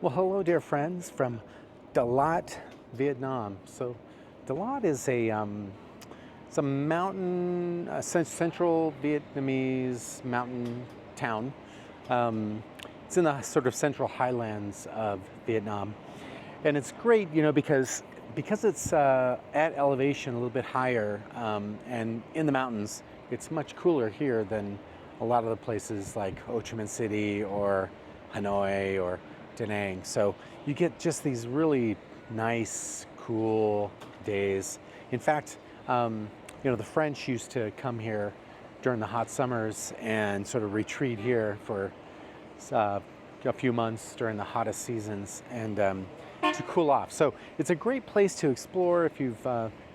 Well, hello, dear friends from Dalat, Vietnam. So, Dalat is it's a mountain, central Vietnamese mountain town. It's in the sort of central highlands of Vietnam, and it's great, because it's at elevation a little bit higher and in the mountains. It's much cooler here than a lot of the places like Ho Chi Minh City or Hanoi or Da Nang. So you get just these really nice, cool days. In fact, the French used to come here during the hot summers and sort of retreat here for a few months during the hottest seasons and to cool off. So it's a great place to explore if you've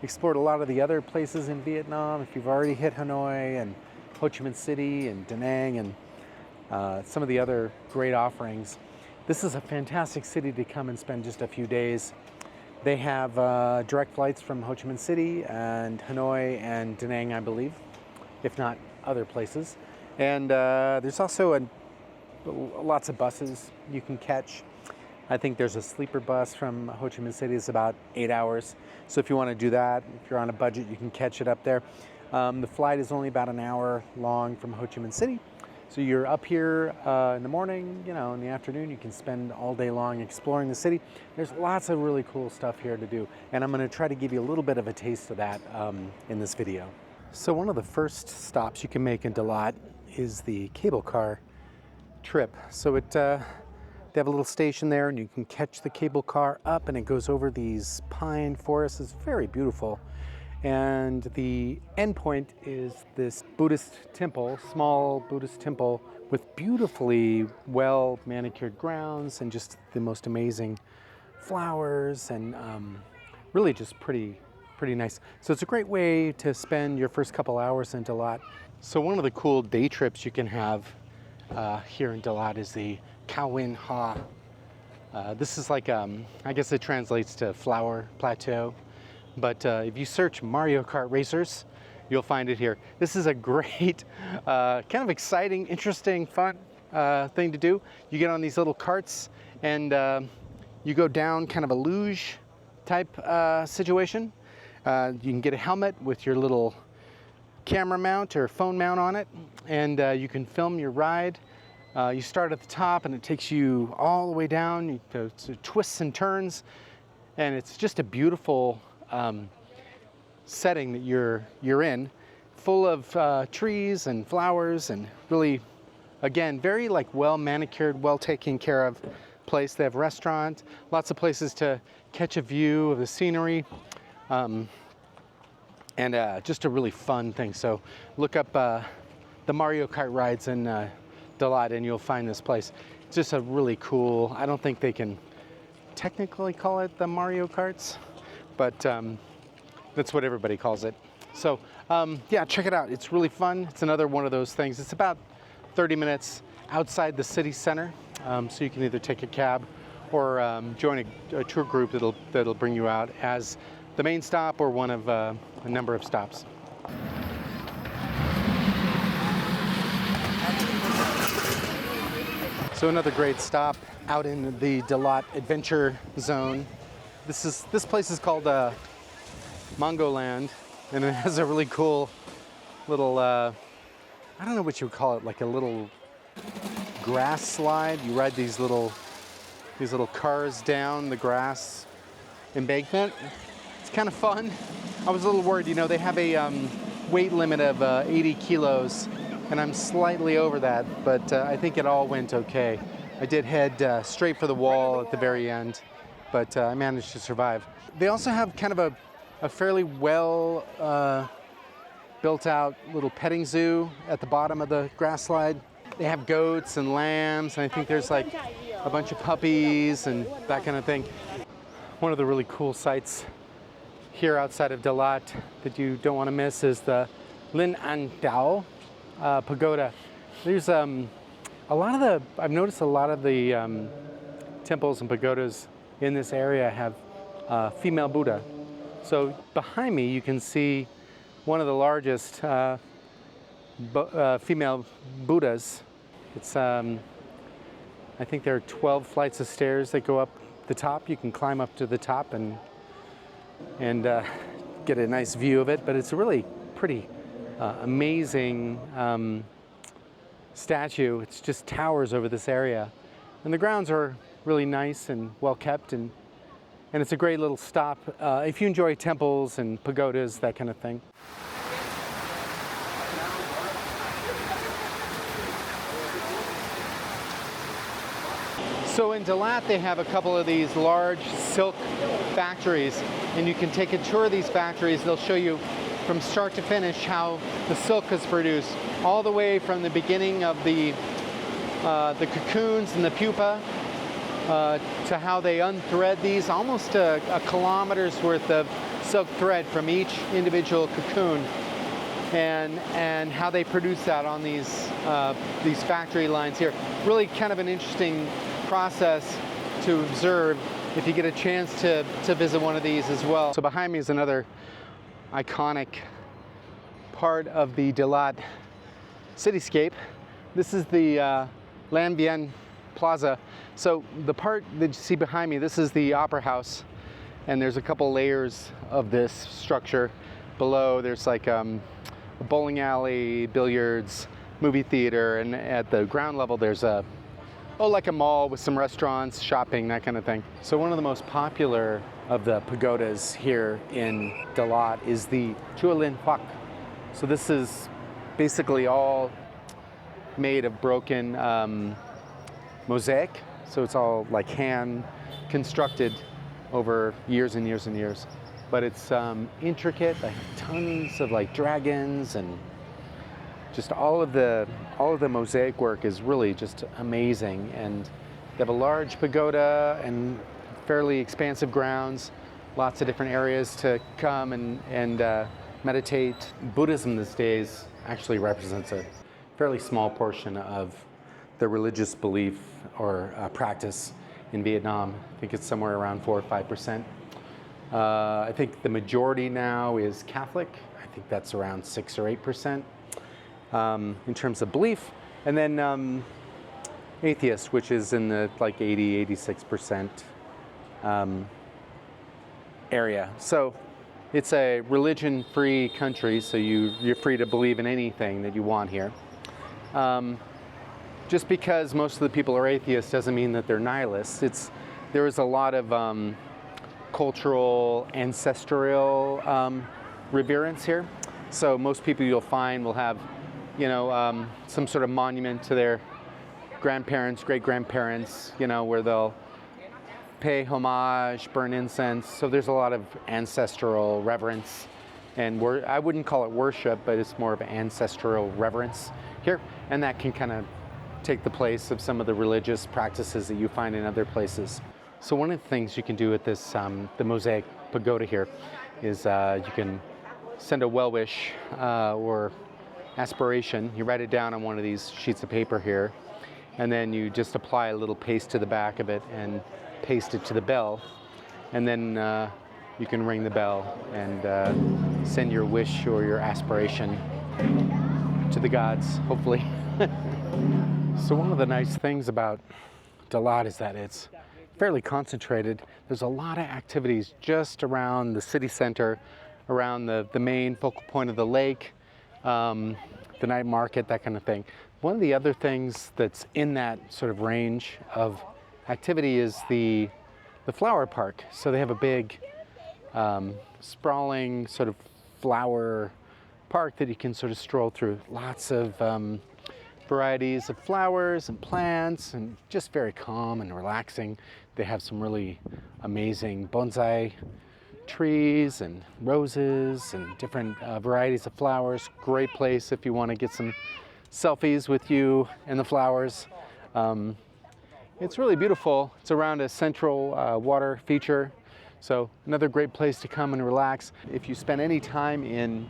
explored a lot of the other places in Vietnam, if you've already hit Hanoi and Ho Chi Minh City and Da Nang and some of the other great offerings. This is a fantastic city to come and spend just a few days. They have direct flights from Ho Chi Minh City and Hanoi and Da Nang, I believe, if not other places. And there's also lots of buses you can catch. I think there's a sleeper bus from Ho Chi Minh City. It's about 8 hours. So if you want to do that, if you're on a budget, you can catch it up there. The flight is only about an hour long from Ho Chi Minh City. So you're up here in the morning, in the afternoon, you can spend all day long exploring the city. There's lots of really cool stuff here to do. And I'm going to try to give you a little bit of a taste of that in this video. So one of the first stops you can make in Dalat is the cable car trip. So they have a little station there and you can catch the cable car up and it goes over these pine forests. It's very beautiful. And the end point is this Buddhist temple, small Buddhist temple with beautifully well manicured grounds and just the most amazing flowers and really just pretty nice. So it's a great way to spend your first couple hours in Dalat. So one of the cool day trips you can have here in Dalat is the Khao Win Ha. This is like, I guess it translates to flower plateau. But if you search Mario Kart racers, you'll find it here. This is a great, kind of exciting, interesting, fun thing to do. You get on these little carts and you go down kind of a luge type situation. You can get a helmet with your little camera mount or phone mount on it, and you can film your ride. You start at the top and it takes you all the way down to twists and turns, and it's just a beautiful setting that you're in, full of trees and flowers, and really, again, very like well manicured, well taken care of place. They have restaurants, lots of places to catch a view of the scenery, and just a really fun thing. So look up the Mario Kart rides in Dalat and you'll find this place. It's just a really cool, I don't think they can technically call it the Mario Carts, but that's what everybody calls it. So yeah, check it out. It's really fun. It's another one of those things. It's about 30 minutes outside the city center, so you can either take a cab or join a tour group that'll bring you out as the main stop or one of a number of stops. So another great stop out in the Dalat Adventure Zone. This place is called Mongo Land, and it has a really cool little, I don't know what you would call it, like a little grass slide. You ride these little cars down the grass embankment. It's kind of fun. I was a little worried, they have a weight limit of 80 kilos, and I'm slightly over that, but I think it all went okay. I did head straight for the wall at the very end, but I managed to survive. They also have kind of a fairly well built out little petting zoo at the bottom of the grass slide. They have goats and lambs, and I think there's like a bunch of puppies and that kind of thing. One of the really cool sights here outside of Dalat that you don't want to miss is the Lin An Dao pagoda. There's I've noticed a lot of the temples and pagodas in this area have female Buddha. So behind me you can see one of the largest female Buddhas. It's I I think there are 12 flights of stairs that go up the top. You can climb up to the top and get a nice view of it. But it's a really pretty amazing statue. It's just towers over this area. And the grounds are really nice and well kept, and it's a great little stop if you enjoy temples and pagodas, that kind of thing. So in Dalat, they have a couple of these large silk factories, and you can take a tour of these factories. They'll show you from start to finish how the silk is produced, all the way from the beginning of the cocoons and the pupa to how they unthread these, almost a kilometer's worth of silk thread from each individual cocoon, and how they produce that on these factory lines here. Really kind of an interesting process to observe if you get a chance to visit one of these as well. So behind me is another iconic part of the Dalat cityscape. This is the Lanvien Plaza. So the part that you see behind me, this is the opera house, and there's a couple layers of this structure. Below there's like a bowling alley, billiards, movie theater, and at the ground level there's like a mall with some restaurants, shopping, that kind of thing. So one of the most popular of the pagodas here in Dalat is the Chualin Huac. So this is basically all made of broken mosaic. So it's all like hand constructed over years and years and years. But it's intricate. They have tons of like dragons, and just all of the mosaic work is really just amazing. And they have a large pagoda and fairly expansive grounds, lots of different areas to come and meditate. Buddhism these days actually represents a fairly small portion of the religious belief or practice in Vietnam. I think it's somewhere around 4 or 5%. I think the majority now is Catholic. I think that's around 6 or 8%. In terms of belief, and then atheist, which is in the like 80-86% area. So it's a religion-free country, so you're free to believe in anything that you want here. Just because most of the people are atheists doesn't mean that they're nihilists. There is a lot of cultural, ancestral reverence here. So most people you'll find will have some sort of monument to their grandparents, great-grandparents, where they'll pay homage, burn incense. So there's a lot of ancestral reverence, and I wouldn't call it worship, but it's more of ancestral reverence here, and that can kind of take the place of some of the religious practices that you find in other places. So one of the things you can do at this, the Mosaic Pagoda here, is you can send a well-wish or aspiration. You write it down on one of these sheets of paper here, and then you just apply a little paste to the back of it and paste it to the bell, and then you can ring the bell and send your wish or your aspiration to the gods, hopefully. So one of the nice things about Dalat is that it's fairly concentrated. There's a lot of activities just around the city center, around the main focal point of the lake, the night market, that kind of thing. One of the other things that's in that sort of range of activity is the flower park. So they have a big sprawling sort of flower park that you can sort of stroll through. Lots of varieties of flowers and plants, and just very calm and relaxing. They have some really amazing bonsai trees and roses and different varieties of flowers. Great place if you want to get some selfies with you and the flowers. It's really beautiful. It's around a central water feature, so another great place to come and relax. If you spend any time in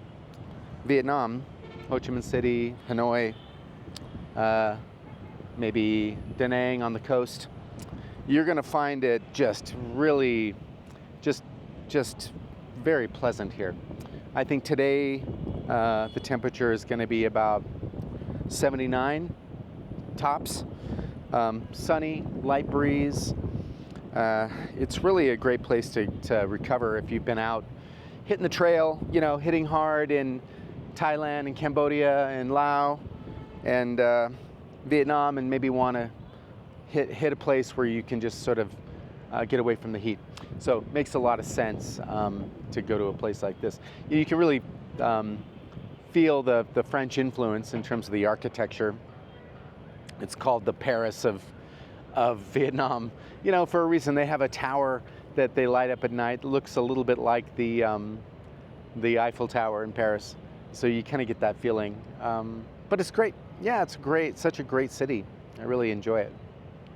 Vietnam, Ho Chi Minh City, Hanoi, maybe Da Nang on the coast, you're going to find it just really just very pleasant here. I think today the temperature is going to be about 79 tops. Sunny, light breeze. It's really a great place to recover if you've been out hitting the trail, hitting hard in Thailand and Cambodia and Laos and Vietnam, and maybe want to hit a place where you can just sort of get away from the heat. So it makes a lot of sense to go to a place like this. You can really feel the French influence in terms of the architecture. It's called the Paris of Vietnam, for a reason. They have a tower that they light up at night. It looks a little bit like the Eiffel Tower in Paris. So you kind of get that feeling. But it's great. Yeah, it's great. Such a great city. I really enjoy it.